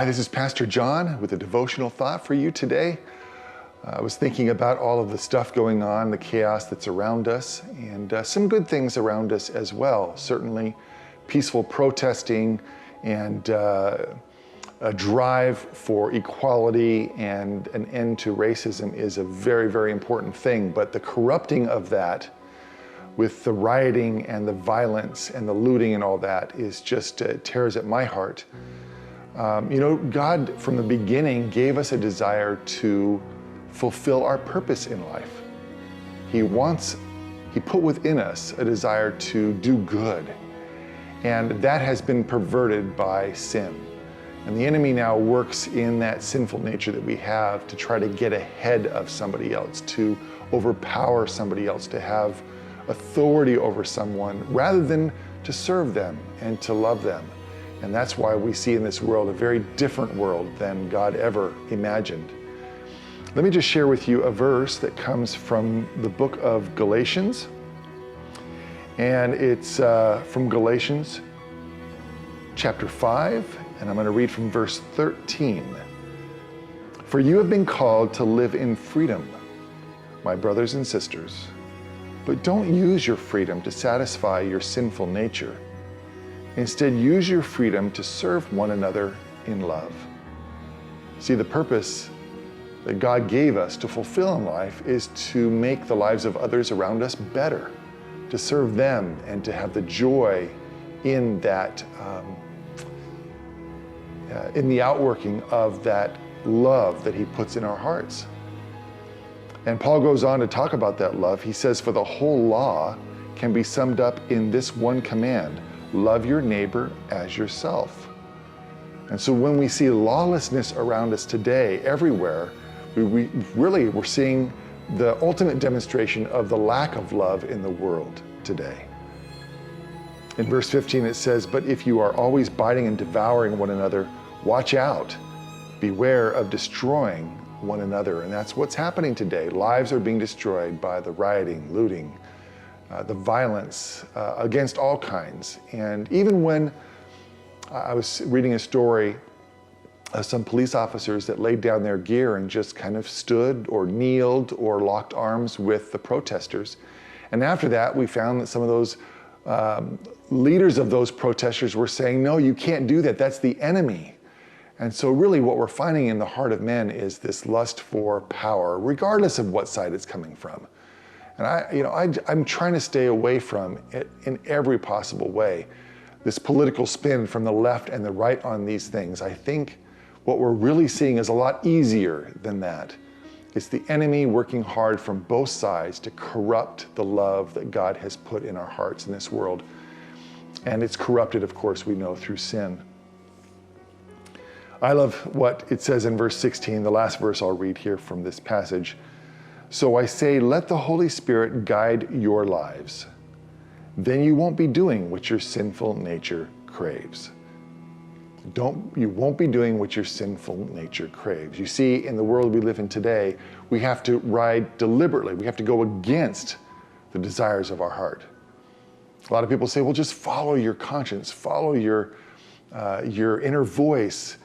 Hi, this is Pastor John with a devotional thought for you today. I was thinking about all of the stuff going on, the chaos that's around us, and some good things around us as well. Certainly peaceful protesting and a drive for equality and an end to racism is a very, very important thing. But the corrupting of that with the rioting and the violence and the looting and all that is just tears at my heart. God from the beginning gave us a desire to fulfill our purpose in life. He put within us a desire to do good. And that has been perverted by sin. And the enemy now works in that sinful nature that we have to try to get ahead of somebody else, to overpower somebody else, to have authority over someone rather than to serve them and to love them. And that's why we see in this world a very different world than God ever imagined. Let me just share with you a verse that comes from the book of Galatians. And it's from Galatians chapter 5, and I'm going to read from verse 13. For you have been called to live in freedom, my brothers and sisters, but don't use your freedom to satisfy your sinful nature. Instead, use your freedom to serve one another in love. See, the purpose that God gave us to fulfill in life is to make the lives of others around us better, to serve them and to have the joy in that, in the outworking of that love that He puts in our hearts. And Paul goes on to talk about that love. He says, for the whole law can be summed up in this one command: love your neighbor as yourself. And so when we see lawlessness around us today, everywhere, we're seeing the ultimate demonstration of the lack of love in the world today. In verse 15 it says, but if you are always biting and devouring one another, watch out, beware of destroying one another. And that's what's happening today. Lives are being destroyed by the rioting, looting, the violence against all kinds. And even when I was reading a story of some police officers that laid down their gear and just kind of stood or kneeled or locked arms with the protesters. And after that, we found that some of those leaders of those protesters were saying, no, you can't do that. That's the enemy. And so really what we're finding in the heart of men is this lust for power, regardless of what side it's coming from. And I'm trying to stay away from it in every possible way. This political spin from the left and the right on these things. I think what we're really seeing is a lot easier than that. It's the enemy working hard from both sides to corrupt the love that God has put in our hearts in this world. And it's corrupted, of course, we know, through sin. I love what it says in verse 16, the last verse I'll read here from this passage. So I say, let the Holy Spirit guide your lives. Then you won't be doing what your sinful nature craves. You won't be doing what your sinful nature craves. You see, in the world we live in today, we have to ride deliberately. We have to go against the desires of our heart. A lot of people say, well, just follow your conscience, follow your inner voice.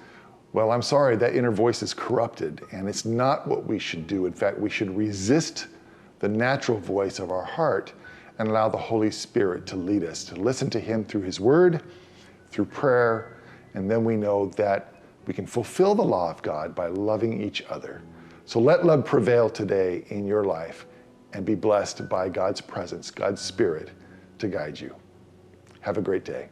Well, I'm sorry, that inner voice is corrupted, and it's not what we should do. In fact, we should resist the natural voice of our heart and allow the Holy Spirit to lead us, to listen to Him through His Word, through prayer, and then we know that we can fulfill the law of God by loving each other. So let love prevail today in your life and be blessed by God's presence, God's Spirit to guide you. Have a great day.